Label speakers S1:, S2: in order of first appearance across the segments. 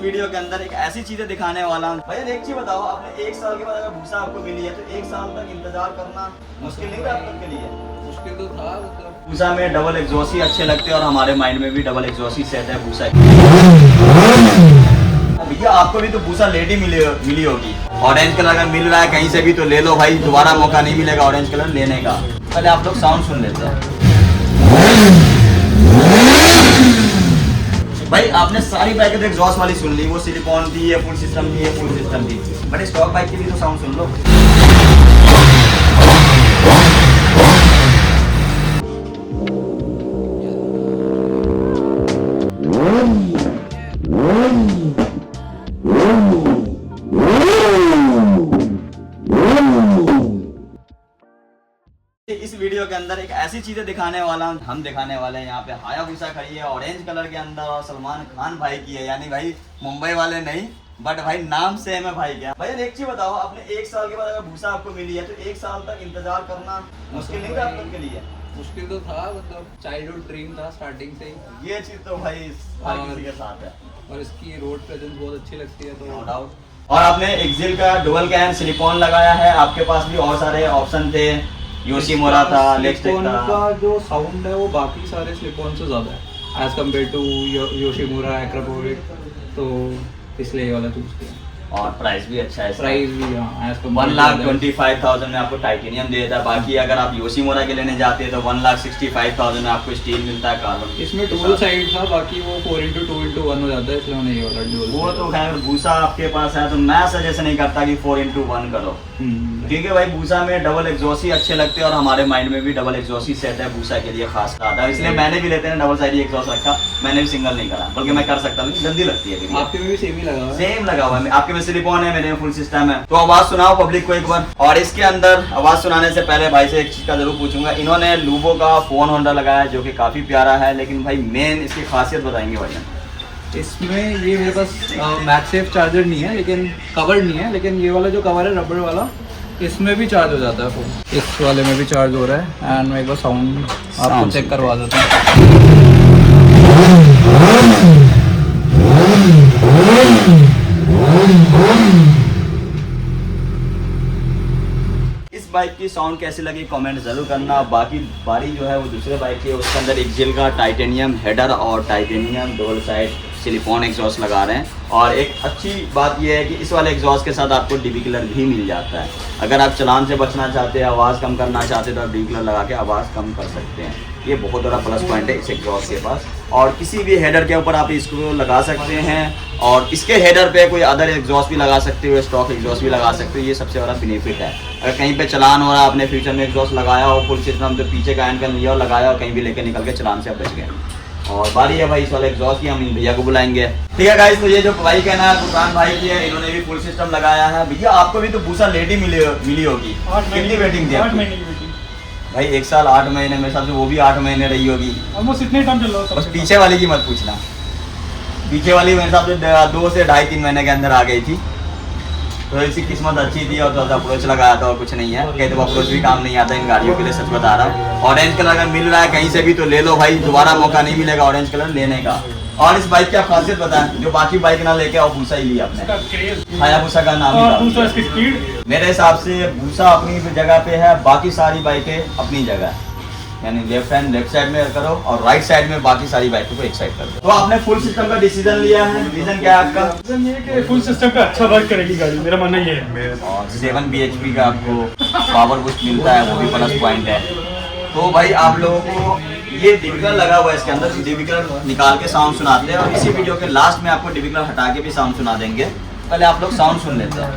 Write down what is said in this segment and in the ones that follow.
S1: Video के अंदर एक ऐसी चीजें दिखाने वाला हूँ। भैया एक चीज बताओ, आपने 1 साल के बाद अगर भूसा आपको मिली है तो 1 साल तक इंतजार करना मुश्किल नहीं था आप लोग के लिए?
S2: मुश्किल तो था मतलब।
S1: भूसा में डबल एग्जॉस्ट ही अच्छे लगते हैं और हमारे माइंड में भी डबल एग्जॉस्ट ही सेट है भूसा। भैया आपको भी तो भूसा लेट ही मिली होगी। ऑरेंज कलर अगर मिल रहा है कहीं से भी तो ले लो भाई, दोबारा मौका नहीं मिलेगा ऑरेंज कलर लेने का। पहले आप लोग साउंड सुन लेते हैं। भाई आपने सारी बाइक तो एग्जॉस्ट वाली सुन ली, वो सिलिकॉन थी, ये फुल सिस्टम थी, ये फुल सिस्टम थी, बट स्टॉक बाइक की भी तो साउंड सुन लो। इस वीडियो के अंदर एक ऐसी चीजें दिखाने वाला हूँ, हम दिखाने वाले हैं। यहाँ पे हायाबुसा खड़ी है ऑरेंज कलर के अंदर और सलमान खान भाई की है, यानी भाई मुंबई वाले नहीं बट भाई नाम सेम है भाई क्या। भैया एक चीज बताओ, आपने 1 साल के बाद अगर भूसा आपको मिली है तो 1 साल तक इंतजार करना मुश्किल नहीं था आप लोग के लिए?
S2: मुश्किल तो था मतलब, चाइल्डहुड ड्रीम था स्टार्टिंग से ही।
S1: ये चीज तो भाई हर किसी के साथ है
S2: और इसकी रोड प्रेजेंस बहुत अच्छी लगती है तो
S1: नो डाउट। और आपने एक्सिल का डुअल कैन सिलिकॉन लगाया है, आपके पास भी और सारे ऑप्शन थे, योशीमुरा था,
S2: सिलिकॉन का जो साउंड है वो बाकी सारे सिलिकॉन से ज्यादा है as compare to Yoshimura Akrapovic, तो इसलिए ये वाला चूज किया।
S1: और प्राइस भी अच्छा है,
S2: प्राइस भी हाँ
S1: 1,25,000 में आपको टाइटेनियम दे देता है। बाकी अगर आप योशीमुरा के लेने जाते हैं तो 1,65,000 में आपको स्टील मिलता है कार्बन।
S2: इसमें डुअल साइड था, बाकी वो 4x2x1 हो जाता है, इसलिए मैंने ये वाला डुअल।
S1: वो तो खैर भूसा आपके पास है तो मैं सजेस्ट नहीं करता कि 4x1 करो, क्योंकि भाई भूसा में डबल एग्जॉस्ट ही अच्छे लगते हैं और हमारे माइंड में भी डबल एग्जॉस्ट ही सेट है भूसा के लिए खास था, इसलिए मैंने भी लेते हैं डबल साइड एग्जॉस्ट रखा। मैंने भी सिंगल नहीं करा, बल्कि मैं कर सकता हूँ, गंदी लगती है।
S2: आपके में भी सेम ही लगा हुआ है?
S1: सेम लगा हुआ है, आपके में सिलिकॉन है, मेरे में फुल सिस्टम है। तो आवाज सुनाओ पब्लिक को एक बार। और इसके अंदर आवाज सुनाने से पहले भाई से एक चीज का जरूर पूछूंगा, इन्होंने लूबो का फोन होल्डर लगाया जो कि काफी प्यारा है, लेकिन भाई मेन इसकी खासियत बताएंगे भाई?
S2: इसमें ये मेरे पास मैगसेफ चार्जर नहीं है, लेकिन कवर नहीं है, लेकिन ये वाला जो कवर है रबड़ वाला, इसमें भी चार्ज हो जाता है फोन। इस वाले में भी चार्ज हो रहा है। एंड मैं एक बार साउंड आपको चेक करवा देता हूँ।
S1: इस बाइक की साउंड कैसी लगी कमेंट जरूर करना। बाकी बारी जो है वो दूसरे बाइक की है, उसके अंदर एक्सिल का टाइटेनियम हेडर और titanium double side silicon exhaust लगा रहे हैं। और एक अच्छी बात यह है कि इस वाले एग्जॉस्ट के साथ आपको डीबी किलर भी मिल जाता है। अगर आप चलान से बचना चाहते हैं, आवाज़ कम करना चाहते हैं तो आप डीबी किलर लगा के आवाज़ कम कर सकते हैं। ये बहुत बड़ा प्लस पॉइंट है इस एग्जॉस्ट के पास। और किसी भी हेडर के ऊपर आप इसको लगा सकते हैं और इसके हेडर पे कोई अदर एग्जॉस्ट भी लगा सकते हो, स्टॉक एग्जॉस्ट भी लगा सकते हो। ये सबसे बड़ा बेनिफिट है। अगर कहीं पे चलान हो रहा है, आपने फ्यूचर में एग्जॉस्ट लगाया हो फुल सिस्टम, तो पीछे का एंड लिया और लगाया और कहीं भी लेके निकल के चलान से आप बच गए। और बारी है भाई इस वाले एग्जॉस्ट की, हम इन भैया को बुलाएंगे। ठीक है गाइस, तो ये जो भाई कहना है दुकान भाई की है, इन्होंने भी फुल सिस्टम लगाया है। भैया आपको भी तो भूसा लेट ही मिली होगी, कितनी वेटिंग थी?
S3: 8 महीने की वेटिंग
S1: भाई 1 साल 8 महीने मेरे हिसाब से वो भी 8 महीने रही होगी।
S3: ऑलमोस्ट इतने टाइम चल रहा था।
S1: बस पीछे वाली की मत पूछना, पीछे वाली मेरे हिसाब से 2 से 2.5-3 महीने के अंदर आ गई थी। तो इसकी किस्मत अच्छी थी और थोड़ा अप्रोच लगाया था और कुछ नहीं है। कहीं तो अप्रोच भी काम नहीं आता इन गाड़ियों के लिए, सच बता रहा हूँ। ऑरेंज कलर अगर मिल रहा है कहीं से भी तो ले लो भाई, दोबारा मौका नहीं मिलेगा ऑरेंज कलर लेने का। और इस बाइक की आप खासियत बताएं जो बाकी बाइक ना लेके और भूसा ही लिया आपने? हायाबुसा का नाम
S3: और दूसरा इसकी स्पीड।
S1: मेरे हिसाब से भूसा अपनी जगह पे है, बाकी सारी बाइकें अपनी जगह है, यानी लेफ्ट साइड में करो और राइट साइड में बाकी सारी बाइकों को एक साइड कर दो। तो आपने फुल सिस्टम का डिसीजन लिया है, रीजन क्या है आपका?
S3: रीजन ये कि फुल सिस्टम पे अच्छा वर्क करेगी गाड़ी, मेरा मानना ये है।
S1: और 7 bhp का आपको पावर बूस्ट मिलता है, वो भी प्लस पॉइंट है। तो भाई आप लोगों को ये डिविकलर लगा हुआ है इसके अंदर, डिविकलर निकाल के साउंड सुनाते हैं और इसी वीडियो के लास्ट में आपको डिविकलर हटा के भी साउंड सुना देंगे। पहले आप लोग साउंड सुन लेते हैं।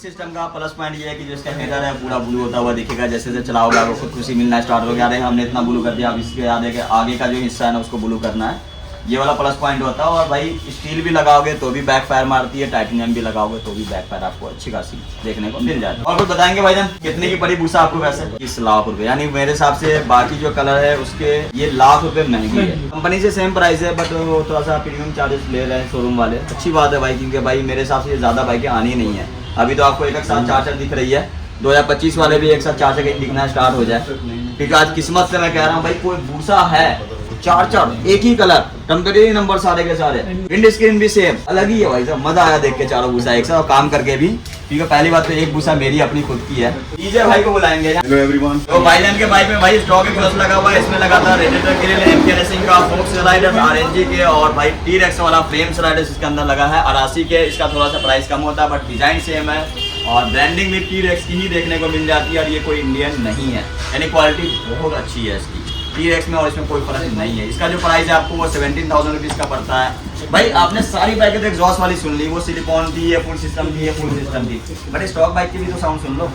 S1: सिस्टम का प्लस पॉइंट ये है कि जो इसका हेडर है पूरा ब्लू होता हुआ दिखेगा, जैसे जैसे चलाओगे आपको खुद खुशी मिलना स्टार्ट हो गया। हमने इतना ब्लू कर दिया, अब इसके आगे का जो हिस्सा है ना उसको ब्लू करना है, ये वाला प्लस पॉइंट होता है। और भाई स्टील भी लगाओगे तो भी बैक फायर मारती है, टाइटेनियम भी लगाओगे तो भी बैक फायर आपको अच्छी खासी देखने को मिल जाती है। और कुछ बताएंगे भाईजान कितने की पड़ी भूसा आपको? वैसे 30 लाख रुपए, यानी मेरे हिसाब से बाकी जो कलर है उसके ये लाख रुपए महंगी है। कंपनी से सेम प्राइस है बट वो थोड़ा सा प्रीमियम चार्जेस ले रहे हैं शोरूम वाले। अच्छी बात है भाई, क्योंकि भाई मेरे हिसाब से ये ज्यादा बाइकें आनी नहीं है। अभी तो आपको एक साथ चार्जर दिख रही है, 2025 वाले भी एक साथ चार्जर कहीं दिखना स्टार्ट हो जाए, क्योंकि आज किस्मत से मैं कह रहा हूँ भाई कोई भूसा है चार एक ही कलर, टेम्परेरी नंबर सारे के सारे, विंड स्क्रीन भी सेम, अलग ही है भाई साहब, मजा आया देख के चारों भूसा एक साथ और काम करके भी। क्योंकि पहली बात तो एक भूसा मेरी अपनी खुद की है। डीजे भाई को बुलाएंगे।
S4: Hello everyone.
S1: तो भाईजान के बाइक में भाई स्टॉक एक्सॉस्ट लगा हुआ है, इसमें लगातार रेडिएटर ग्रिल एमके रेसिंग का, फोक्स राइडर आरएनजी के और भाई टी-रेक्स वाला फ्रेम्स राइडर इसके अंदर लगा है 88 के। इसका थोड़ा सा प्राइस कम होता है बट डिजाइन सेम है और ब्रांडिंग भी टी-रेक्स की ही देखने को मिल जाती है और ये कोई इंडियन नहीं है, यानी क्वालिटी बहुत अच्छी है इसकी टी-रेक्स में और इसमें कोई फर्क नहीं है। इसका जो प्राइस है आपको वो 17,000 रुपीज़ का पड़ता है। भाई आपने सारी बाइकें तो एग्जॉस्ट वाली सुन ली, वो सिलिकॉन दी है, फुल सिस्टम दी है, full system the, but stock bike की भी तो साउंड सुन लो।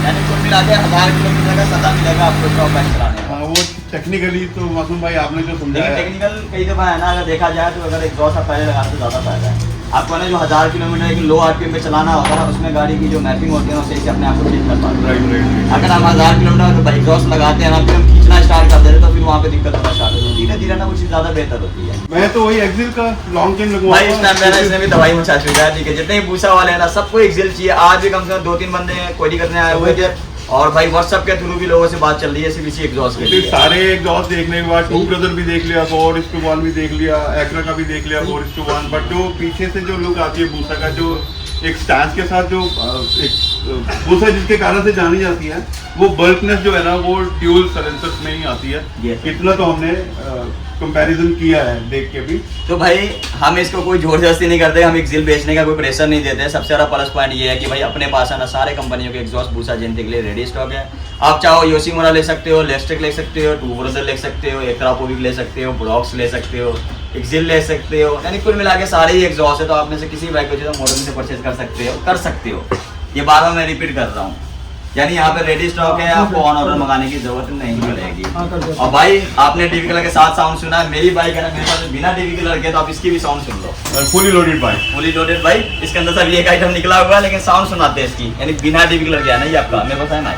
S1: यानी कुल मिला के 1000 किलोमीटर का सदा मिलेगा आपको स्टॉक बाइक चलाने में।
S4: हाँ, वो टेक्निकली तो मासूम भाई आपने जो
S1: लेकिन
S4: समझाया,
S1: टेक्निकल कई दफा है ना, अगर देखा जाए तो अगर एग्जॉस्ट आप पहले लगाते तो ज़्यादा फायदा है आपको ना। जो 1000 किलोमीटर एक लो आरपीएम पे चलाना होता है उसमें गाड़ी की जो मैपिंग होती है उससे अपने आप को ठीक कर पाते हैं।
S4: राइट।
S1: अगर हम 1000 किलोमीटर एग्जॉस्ट लगाते हैं ना फिर हम खींचना स्टार्ट कर देते तो फिर वहाँ पे दिक्कत होना स्टार्ट होती है। धीरे धीरे ना वो चीज़ ज़्यादा बेहतर होती है।
S4: मैं तो वही एक्सिल का लॉन्ग चेन लगवाऊंगा
S1: भाई इस टाइम पे ना इसने भी दवाई मचा चुका है, ठीक है। जितने भी भूसा वाले हैं ना सबको एक्सिल चाहिए। आज भी कम से कम 2-3 बंदे क्वेरी करने आए हुए थे और भाई व्हाट्सएप के थ्रू भी लोगों से बात चल रही है सिर्फ इसी एग्जॉस्ट के
S4: फिर
S1: लिए।
S4: सारे एग्जॉस्ट देखने के बाद 2 ब्रदर भी देख लिया, 4:1 भी देख लिया, एक्रा का भी देख लिया 4:1, बट जो पीछे से जो लुक आती है भूसा का, जो एक स्टैंड के साथ जो एक भूसा जिसके कारण से जानी जाती है, वो बल्कनेस जो है ना वो ड्यूल साइलेंसर्स में ही आती है।
S1: Yes.
S4: इतना तो हमने कंपैरिजन किया है देख के भी।
S1: तो भाई हम इसको कोई जोर जबरदस्ती नहीं करते, हम एक्सिल बेचने का कोई प्रेशर नहीं देते। सबसे बड़ा प्लस पॉइंट ये है कि भाई अपने पास है ना सारे कंपनियों के एग्जॉस्ट भूसा जनते के लिए रेडी स्टॉक है। आप चाहो योशीमुरा ले सकते हो, लेस्ट्रिक ले सकते हो, टू ब्रदर ले सकते हो, एक्रापोविक ले सकते हो, ब्रॉक्स ले सकते हो, एक्सिल ले सकते हो, यानी कुल मिला के सारे ही एग्जॉस्ट है। तो आप में से किसी बाइक को जो मॉडल से परचेज कर सकते हो। ये बार बार मैं रिपीट कर रहा हूँ, यानी यहाँ पे रेडी स्टॉक है, आपको ऑन ऑर्डर मंगाने की जरूरत नहीं पड़ेगी। और भाई आपने डीवी कलर के साथ साउंड सुना है, मेरी बाइक है ना मेरे पास बिना डीवी कलर के, तो आप इसकी भी साउंड सुन लो।
S4: Fully loaded bike,
S1: fully loaded bike, इसके अंदर सब एक आइटम निकला हुआ है लेकिन साउंड सुनाते हैं इसकी, यानी बिना डीवी कलर के है ना ये आपका। मेरे पास है ना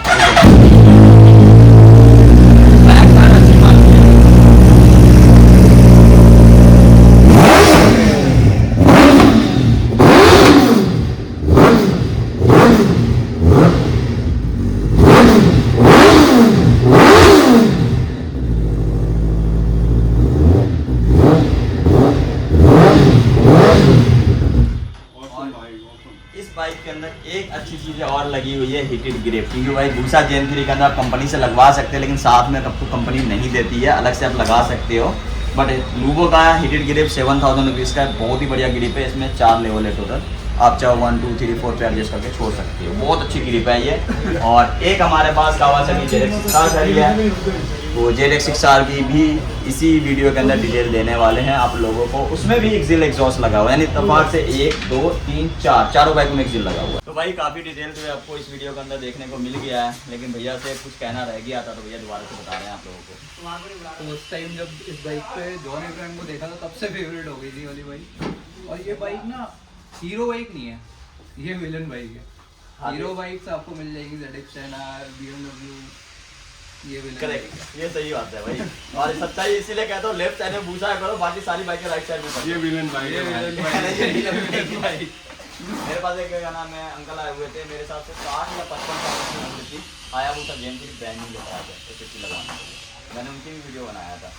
S1: इस बाइक के अंदर एक अच्छी चीज़ और लगी हुई है, हीटेड ग्रिप। क्योंकि भाई भूसा जेन 3 के अंदर आप कंपनी से लगवा सकते हैं लेकिन साथ में कब तो कंपनी नहीं देती है, अलग से आप लगा सकते हो। बट लूबो का हीटेड ग्रिप 7,000 रुपीज़ का है, बहुत ही बढ़िया ग्रिप है। इसमें 4 लेवल है टोटल, आप चाहो 1 2 3 4 पे एडजस्ट करके छोड़ सकते हो। बहुत अच्छी ग्रिप है ये। और एक हमारे पास कावासाकी ZX6R खड़ी है, वो ZX6R की भी इसी वीडियो के अंदर डिटेल देने वाले हैं आप लोगों को। उसमें भी एक्सिल एग्जॉस्ट लगा हुआ है, यानी इत्तेफाक से 1 2 3 4 चारों बाइक में एक्सिल लगा हुआ है। तो भाई काफ़ी डिटेल जो है आपको इस वीडियो के अंदर देखने को मिल गया है, लेकिन भैया से कुछ कहना रह गया था तो भैया दोबारा से बता रहे हैं आप लोगों को।
S2: तो उस टाइम जब इस बाइक पे जॉन इब्राहिम को देखा था तब से फेवरेट हो गई थी वाली बाइक। और ये बाइक ना हीरो बाइक नहीं है, ये विलन बाइक है। हीरो बाइक्स आपको मिल जाएगी ZX10R, BMW, ये विलन
S1: करेक्ट, ये सही बात है भाई। और सच्चाई इसीलिए कहता हूँ लेफ्ट साइड में भूसा है करो, बाकी सारी बाइकें राइट साइड में करो।
S4: ये विलन बाइक
S2: ये
S4: है।
S2: Villain bike.
S1: मेरे पास एक क्या नाम है अंकल आए हुए थे, मेरे हिसाब से 60 या 55 साल की उम्र थी, आया वो था जेम की ब्रांड न्यू लेकर आया था SST लगाने। मैंने उनकी भी वीडियो बनाया था।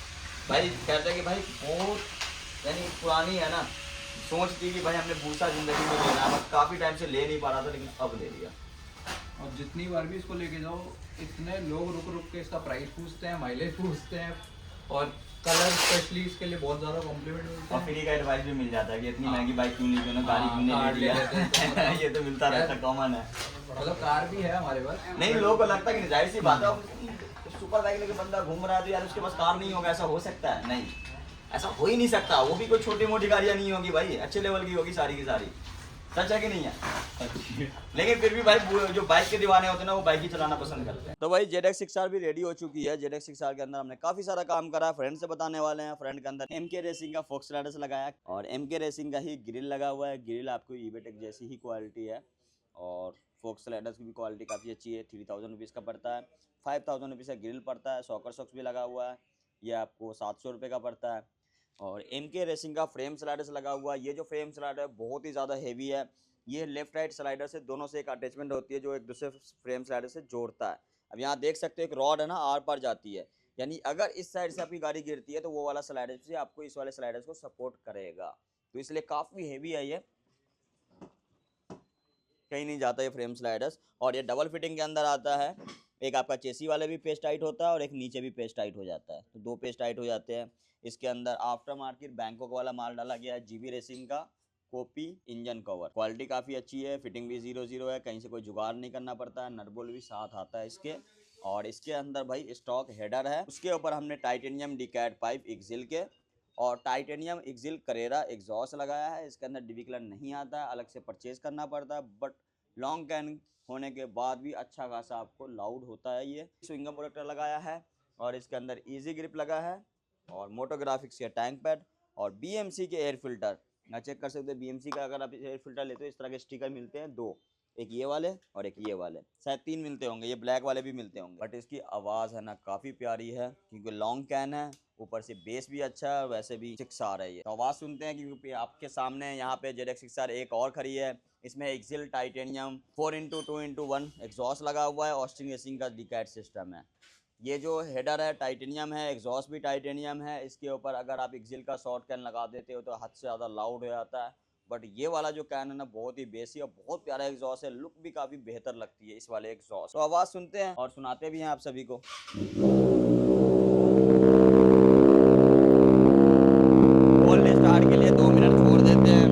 S1: भाई कहते हैं कि भाई बहुत यानी पुरानी है ना सोच थी कि भाई हमने भूसा जिंदगी में लेना है, बट काफ़ी टाइम से ले नहीं पा रहा था लेकिन अब ले लिया।
S2: और जितनी बार भी इसको लेके जाओ इतने लोग रुक रुक के इसका प्राइस पूछते हैं, माइलेज पूछते हैं और कलर स्पेशली इसके लिए बहुत ज़्यादा कॉम्प्लीमेंट मिलता
S1: और
S2: है।
S1: फ्री का एडवाइस भी मिल जाता है कि इतनी महंगी बाइक क्यों ली, क्यों ना गाड़ी
S2: हाँ,
S1: क्यों
S2: कार
S1: नहीं
S2: ले
S1: ले
S2: लेते हैं
S1: लिया।
S2: तो
S1: ये तो मिलता रहता कॉमन है।
S2: मतलब कार भी है हमारे पास।
S1: नहीं लोगों को लगता है कि जाहिर सी बात है सुपर बाइक लेके बंदा घूम रहा है तो यार उसके पास कार नहीं होगा, ऐसा हो सकता है? नहीं, ऐसा हो ही नहीं सकता। वो भी कोई छोटी मोटी गाड़ियाँ नहीं होगी भाई, अच्छे लेवल की होगी सारी की सारी। सच है कि नहीं है? लेकिन फिर भी भाई जो बाइक के दीवाने होते हैं ना वो बाइक ही चलाना पसंद करते हैं। तो भाई ZX6R भी रेडी हो चुकी है। ZX6R के अंदर हमने काफी सारा काम करा है, फ्रंट से बताने वाले हैं। फ्रंट के अंदर MK रेसिंग का फोक्स राइडर्स लगाया और MK रेसिंग का ही ग्रिल लगा हुआ है। ग्रिल आपको ईवेटेक जैसी ही क्वालिटी है और फोक्स राइडर्स की भी क्वालिटी काफ़ी अच्छी है। 3,000 रुपीज़ का पड़ता है। 5000 रुपीज़ का ग्रिल पड़ता है, सॉकर सॉक्स भी लगा हुआ है, ये आपको 700 रुपये का पड़ता है। और MK रेसिंग का फ्रेम स्लाइडर लगा हुआ है। ये जो फ्रेम स्लाइडर है बहुत ही ज़्यादा हेवी है। ये लेफ्ट राइट स्लाइडर से दोनों से एक अटैचमेंट होती है जो एक दूसरे फ्रेम स्लाइडर से जोड़ता है। अब यहाँ देख सकते हो एक रॉड है ना, आर पार जाती है, यानी अगर इस साइड से आपकी गाड़ी गिरती है तो वो वाला स्लाइडर से आपको इस वाले स्लाइडर्स को सपोर्ट करेगा, तो इसलिए काफ़ी हेवी है ये, कहीं नहीं जाता ये फ्रेम स्लाइडर्स। और ये डबल फिटिंग के अंदर आता है, एक आपका चेसी वाले भी पेज टाइट होता है और एक नीचे भी पेज टाइट हो जाता है, तो 2 पेज टाइट हो जाते हैं। इसके अंदर आफ्टर मार्केट बैंकॉक वाला माल डाला गया है, GB रेसिंग का कॉपी इंजन कवर, क्वालिटी काफ़ी अच्छी है, फिटिंग भी 0-0 है, कहीं से कोई जुगाड़ नहीं करना पड़ता है, नट बोल्ट भी साथ आता है इसके। और इसके अंदर भाई स्टॉक हेडर है, उसके ऊपर हमने टाइटेनियम डिकैट पाइप एक्सिल के और टाइटेनियम एक्सिल करेरा एग्जॉस्ट लगाया है। इसके अंदर डीवी कलर नहीं आता है, अलग से परचेज करना पड़ता है, बट लॉन्ग कैन होने के बाद भी अच्छा खासा आपको लाउड होता है। ये स्विंगम प्रोटेक्टर लगाया है और इसके अंदर इजी ग्रिप लगा है और मोटोग्राफिक्स के टैंक पैड और BMC के एयर फिल्टर। यहाँ चेक कर सकते हो BMC का, अगर आप एयर फिल्टर लेते हो इस तरह के स्टिकर मिलते हैं 2, एक ये वाले और एक ये वाले, शायद 3 मिलते होंगे, ये ब्लैक वाले भी मिलते होंगे। बट इसकी आवाज़ है ना काफ़ी प्यारी है क्योंकि लॉन्ग कैन है, ऊपर से बेस भी अच्छा है, वैसे भी 6R है ये, तो आवाज़ सुनते हैं। क्योंकि आपके सामने यहाँ पे ZX 6R एक और खड़ी है, इसमें एक्सिल टाइटेनियम 4x2x1 एग्जॉस्ट लगा हुआ है, ऑस्टिन रेसिंग का डिकैट सिस्टम है। ये जो हेडर है टाइटेनियम है, एग्जॉस्ट भी टाइटेनियम है। इसके ऊपर अगर आप एक्सिल का शॉर्ट कैन लगा देते हो तो हद से ज़्यादा लाउड हो जाता है, बट ये वाला जो कैन है ना बहुत ही बेसी और बहुत प्यारा एग्जॉस्ट है, लुक भी काफ़ी बेहतर लगती है इस वाले एग्जॉस्ट। तो आवाज़ सुनते हैं और सुनाते भी हैं आप सभी को। कोल्ड स्टार्ट के लिए 2 मिनट छोड़ देते हैं।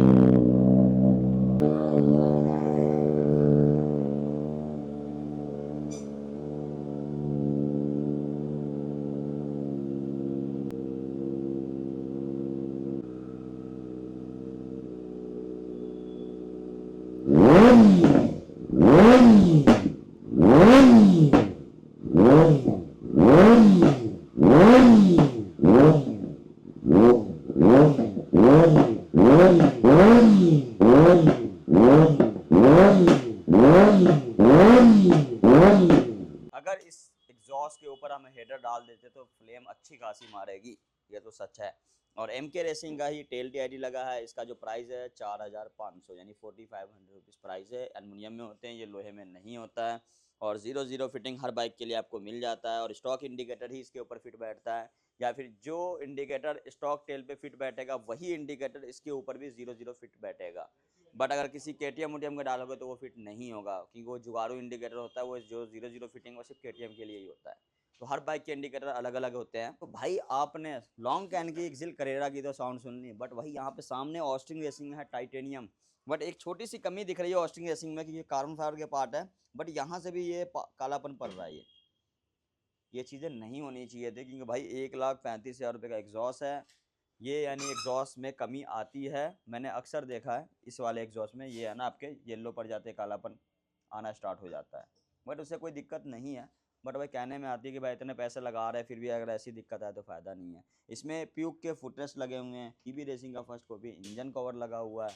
S1: अगर इस एग्जॉस्ट के ऊपर हम हेडर डाल देते तो फ्लेम अच्छी खासी मारेगी, ये तो सच है। और MK रेसिंग का ही टेल TID लगा है, इसका जो प्राइस है 4500 यानी 4500 रुपीज़ प्राइस है। एल्युमिनियम में होते हैं, ये लोहे में नहीं होता है और 0-0 फिटिंग हर बाइक के लिए आपको मिल जाता है। और स्टॉक इंडिकेटर ही इसके ऊपर फिट बैठता है, या फिर जो इंडिकेटर स्टॉक टेल पे फिट बैठेगा वही इंडिकेटर इसके ऊपर भी 0-0 फिट बैठेगा। बट अगर किसी KTM का डालोगे तो वो फिट नहीं होगा क्योंकि वो जुगाड़ू इंडिकेटर होता है, वो जो 0-0 फिटिंग वो सिर्फ KTM के लिए ही होता है। तो हर बाइक के इंडिकेटर अलग अलग होते हैं। तो भाई आपने लॉन्ग कैन की एक्सिल करेरा की तो साउंड सुननी, बट वही यहाँ पे सामने ऑस्टिन रेसिंग है टाइटेनियम। बट एक छोटी सी कमी दिख रही है ऑस्टिन रेसिंग में कि ये कार्बन फाइबर के पार्ट है, बट यहाँ से भी ये कालापन पड़ रहा है। ये चीज़ें नहीं होनी चाहिए थी क्योंकि भाई 1,35,000 रुपये का एग्जॉस्ट है ये, यानी एग्जॉस्ट में कमी आती है। मैंने अक्सर देखा है इस वाले एग्जॉस्ट में ये है ना आपके येलो पड़ जाते, कालापन आना स्टार्ट हो जाता है, बट उससे कोई दिक्कत नहीं है। बट भाई कहने में आती है कि भाई इतने पैसे लगा रहे हैं फिर भी अगर ऐसी दिक्कत आए तो फ़ायदा नहीं है। इसमें प्यूक के फुटरेस्ट लगे हुए हैं, GB रेसिंग का फर्स्ट कॉपी इंजन कवर लगा हुआ है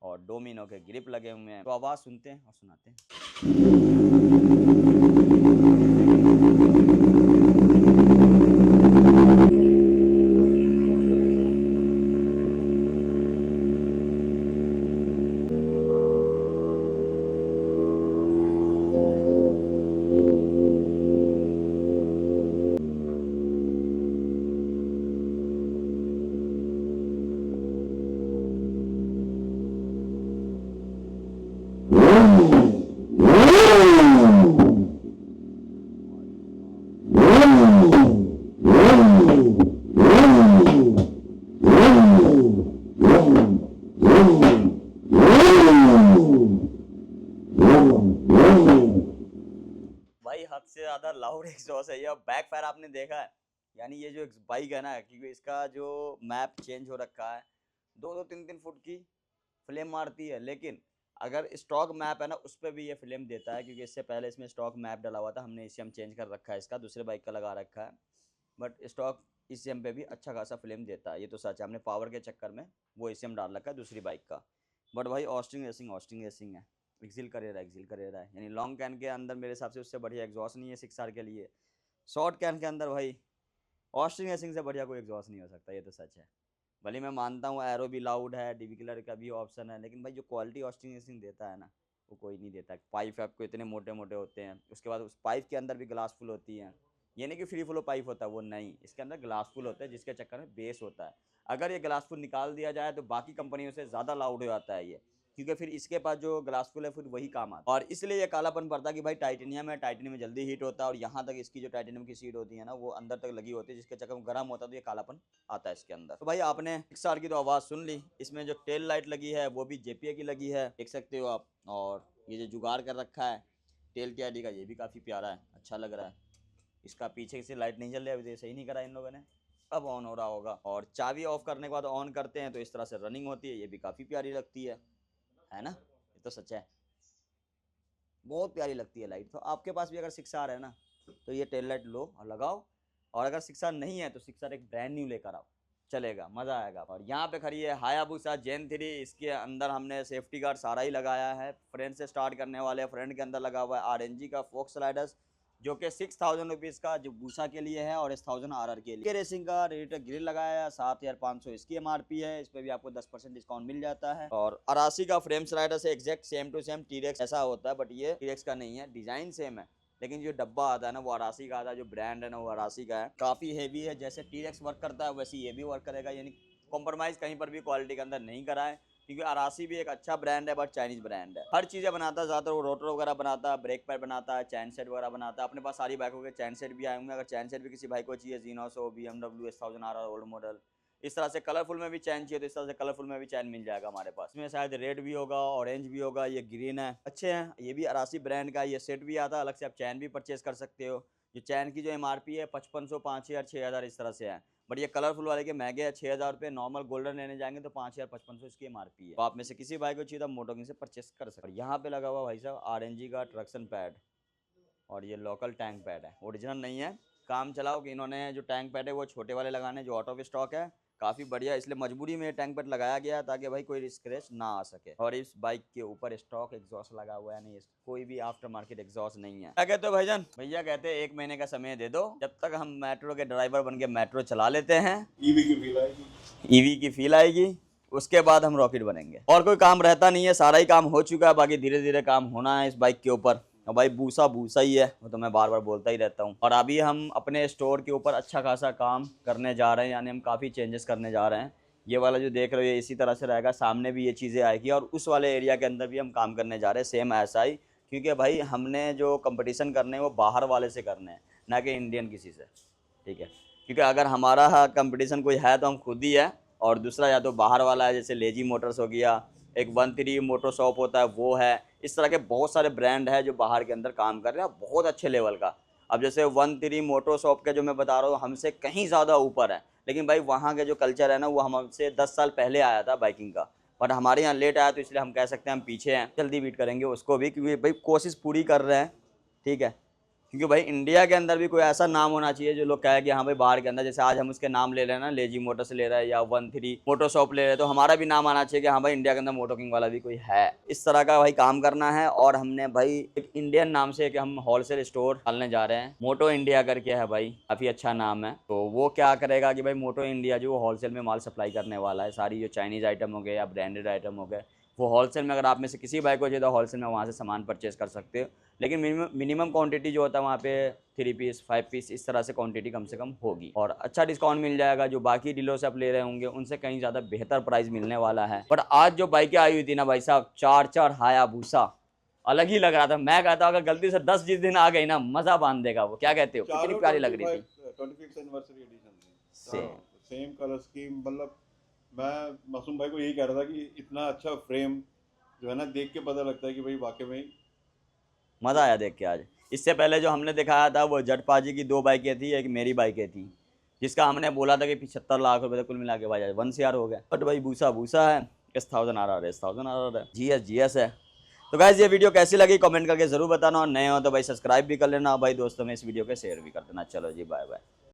S1: और डोमिनो के ग्रिप लगे हुए हैं। तो आवाज़ सुनते हैं और सुनाते हैं। भाई हद से ज़्यादा लाउड एग्जॉस्ट है ये। और बैक फायर आपने देखा है, यानी ये जो बाइक है ना, क्योंकि इसका जो मैप चेंज हो रखा है, 2-2 3-3 फुट की फ्लेम मारती है, लेकिन अगर स्टॉक मैप है ना उस पर भी ये फ्लेम देता है क्योंकि इससे पहले इसमें स्टॉक मैप डला हुआ था, हमने ECM चेंज कर रखा है, इसका दूसरे बाइक का लगा रखा है, बट स्टॉक ECM पे भी अच्छा खासा फ्लेम देता है, ये तो सच है। हमने पावर के चक्कर में वो ECM डाल रखा है दूसरी बाइक का। बट भाई ऑस्टिन रेसिंग है। एक्सिल करेरा है, यानी लॉन्ग कैन के अंदर मेरे हिसाब से उससे बढ़िया एग्जॉस्ट नहीं है 6R के लिए। शॉर्ट कैन के अंदर भाई ऑस्टिन रेसिंग से बढ़िया कोई एग्जॉस्ट नहीं हो सकता, ये तो सच है। भले मैं मानता हूँ एरो भी लाउड है, डीबी किलर का भी ऑप्शन है, लेकिन भाई जो क्वालिटी ऑस्टिन रेसिंग देता है ना वो कोई नहीं देता। पाइप आपको इतने मोटे मोटे होते हैं, उसके बाद उस पाइप के अंदर भी ग्लास फुल होती है, ये नहीं कि फ्री फ्लो पाइप होता है, वो नहीं, इसके अंदर ग्लास फुल होता है, जिसके चक्कर में बेस होता है। अगर ये ग्लास फुल निकाल दिया जाए तो बाकी कंपनियों से ज़्यादा लाउड हो जाता है ये, क्योंकि फिर इसके पास जो ग्लास फुल है फिर वही काम आता है। और इसलिए ये कालापन पड़ता है कि भाई टाइटेनियम है, टाइटेनियम में जल्दी हीट होता है, और यहाँ तक इसकी जो टाइटेनियम की सीट होती है ना वो अंदर तक लगी होती है, जिसके चक्कर में गर्म होता है तो ये कालापन आता है इसके अंदर। तो भाई आपने 6R की तो आवाज़ सुन ली, इसमें जो टेल लाइट लगी है वो भी JPA की लगी है, देख सकते हो आप। और ये जो जुगाड़ कर रखा है टेल TRD का, ये भी काफ़ी प्यारा है, अच्छा लग रहा है। इसका पीछे से लाइट नहीं जल रही है, अभी सही नहीं करा इन लोगों ने, अब ऑन हो रहा होगा। और चाबी ऑफ करने के बाद ऑन करते हैं तो इस तरह से रनिंग होती है, ये भी काफ़ी प्यारी लगती है ना, ये तो सच है, बहुत प्यारी लगती है लाइट। तो आपके पास भी अगर 6R है ना तो ये टेल लाइट लो और लगाओ, और अगर 6R नहीं है तो 6R एक ब्रांड न्यू लेकर आओ, चलेगा, मज़ा आएगा। और यहाँ पे खड़ी है हायाबुसा जेन 3, इसके अंदर हमने सेफ्टी गार्ड सारा ही लगाया है। फ्रंट से स्टार्ट करने वाले, फ्रंट के अंदर लगा हुआ है RNG का फोक्स स्लाइडर्स, जो कि 6000 रुपीज़ का जो बूसा के लिए है और 1000 RR के लिए। रेसिंग का रेडिएटर ग्रिल लगाया है, 7500 इसकी MRP है, इस पर भी आपको 10% डिस्काउंट मिल जाता है। और 88 का फ्रेम स्लाइडर से exact same to same T-Rex ऐसा होता है, बट ये T-Rex का नहीं है, डिज़ाइन सेम है, लेकिन जो डब्बा आता है ना वो 88 का आता है, जो ब्रांड है ना वो 88 का है। काफ़ी हैवी है, जैसे T-Rex वर्क करता है वैसे ये भी वर्क करेगा, यानी कॉम्प्रोमाइज़ कहीं पर भी क्वालिटी के अंदर नहीं करा है, क्योंकि 88 भी एक अच्छा ब्रांड है, बट चाइनीज़ ब्रांड है। हर चीज़ें बनाता है, ज़्यादातर वो रोटर वगैरह बनाता है, ब्रेक पैड बनाता है, चैन सेट वगैरह बनाता है। अपने पास सारी बाइकों के चैन सेट भी आए होंगे, अगर चैन सेट भी किसी बाइक को चाहिए, जीनोस हो, BMW S1000 RR old model, इस तरह से कलरफुल में भी चैन चाहिए तो इस तरह से कलरफुल में भी चैन मिल जाएगा हमारे पास। इसमें शायद रेड भी होगा, ऑरेंज भी होगा, ये ग्रीन है, अच्छे हैं। ये भी 88 ब्रांड का, ये सेट भी आता है, अलग से आप चैन भी परचेज कर सकते हो। जो चैन की जो MRP है 5500, 5000, 6000 इस तरह से है, बट ये कलरफुल वाले के महंगे है 6000 रुपये। नॉर्मल गोल्डन लेने जाएंगे तो 5000, 5500 इसकी MRP है। तो आप में से किसी बाइक को चाहिए तो मोटो किंग से परचेस कर सकते हो। यहाँ पे लगा हुआ भाई साहब RNG का ट्रक्शन पैड, और ये लोकल टैंक पैड है, ओरिजिनल नहीं है, काम चलाओ कि इन्होंने जो टैंक पैड है वो छोटे वाले लगाने, जो ऑटो पे स्टॉक है, काफ़ी बढ़िया, इसलिए मजबूरी में टैंक पैड लगाया गया ताकि भाई कोई स्क्रैच ना आ सके। और इस बाइक के ऊपर स्टॉक एग्जॉस्ट लगा हुआ है, नहीं कोई भी आफ्टर मार्केट एग्जॉस्ट नहीं है। क्या कहते हो भाईजान? भैया कहते हैं 1 महीने का समय दे दो, जब तक हम मेट्रो के ड्राइवर बन के मेट्रो चला लेते हैं,
S4: ईवी
S1: की फील आएगी, उसके बाद हम रॉकेट बनेंगे। और कोई काम रहता नहीं है, सारा ही काम हो चुका है, बाकी धीरे धीरे काम होना है इस बाइक के ऊपर। और भाई भूसा ही है, वो तो मैं बार बार बोलता ही रहता हूँ। और अभी हम अपने स्टोर के ऊपर अच्छा खासा काम करने जा रहे हैं, यानी हम काफ़ी चेंजेस करने जा रहे हैं। ये वाला जो देख रहे हो ये इसी तरह से रहेगा, सामने भी ये चीज़ें आएगी, और उस वाले एरिया के अंदर भी हम काम करने जा रहे हैं सेम ऐसा ही, क्योंकि भाई हमने जो कंपटीशन करने हैं वो बाहर वाले से करने हैं, ना कि इंडियन किसी से, ठीक है। क्योंकि अगर हमारा कंपटीशन कोई है तो हम खुद ही है, और दूसरा या तो बाहर वाला है, जैसे लेजी मोटर्स हो गया, एक 13 मोटर शॉप होता है वो है, इस तरह के बहुत सारे ब्रांड है जो बाहर के अंदर काम कर रहे हैं बहुत अच्छे लेवल का। अब जैसे 13 मोटर शॉप के जो मैं बता रहा हूँ हमसे कहीं ज़्यादा ऊपर है, लेकिन भाई वहाँ के जो कल्चर है ना वो हमसे 10 साल पहले आया था बाइकिंग का, बट हमारे यहाँ लेट आया, तो इसलिए हम कह सकते हैं हम पीछे हैं। जल्दी बीट करेंगे उसको भी, क्योंकि भाई कोशिश पूरी कर रहे हैं, ठीक है। क्योंकि भाई इंडिया के अंदर भी कोई ऐसा नाम होना चाहिए जो लोग कहे कि हाँ भाई बाहर के अंदर, जैसे आज हम उसके नाम ले रहे हैं ना, लेजी मोटर्स ले रहे हैं या 13 मोटर शॉप ले रहे हैं, तो हमारा भी नाम आना चाहिए कि हाँ भाई इंडिया के अंदर मोटो किंग वाला भी कोई है। इस तरह का भाई काम करना है। और हमने भाई एक इंडियन नाम से कि हम होलसेल स्टोर डालने जा रहे हैं, मोटो इंडिया करके है भाई, काफ़ी अच्छा नाम है। तो वो क्या करेगा कि भाई मोटो इंडिया जो होलसेल में माल सप्लाई करने वाला है, सारी जो चाइनीज़ आइटम हो गए या ब्रांडेड आइटम हो गए वो होलसेल में, अगर आप में से किसी बाइक को चाहिए तो होलसेल में वहाँ से सामान परचेज कर सकते हो। लेकिन मिनिमम क्वांटिटी जो होता है वहाँ पे 3 पीस 5 पीस इस तरह से क्वांटिटी कम से कम होगी, और अच्छा डिस्काउंट मिल जाएगा। जो बाकी डीलर से आप ले रहे होंगे उनसे कहीं ज़्यादा बेहतर प्राइस मिलने वाला है। बट आज जो बाइकें आई हुई थी ना भाई साहब, 4 हायाबुसा, अलग ही लग रहा था। मैं कहता हूँ अगर गलती से 10 जिस दिन आ गई ना मज़ा बांध देगा वो। क्या कहते हो? कितनी प्यारी लग रही थी।
S4: 25th anniversary edition same colour scheme. मतलब मैं मासूम भाई को यही कह रहा था कि इतना अच्छा फ्रेम जो है ना देख के पता लगता है कि भाई वाकई में
S1: मज़ा आया देख के आज। इससे पहले जो हमने दिखाया था वो जटपाजी की 2 बाइकें थी, एक मेरी बाइकें थी, जिसका हमने बोला था कि 75 लाख रुपए कुल मिला के भाई 1 CR हो गया। बट भाई भूसा है, S1000 RR है, GS है। तो गाइस ये वीडियो कैसी लगी कमेंट करके ज़रूर बताना, और नए हो तो भाई सब्सक्राइब भी कर लेना, भाई दोस्तों में इस वीडियो को शेयर भी कर देना। चलो जी बाय बाय।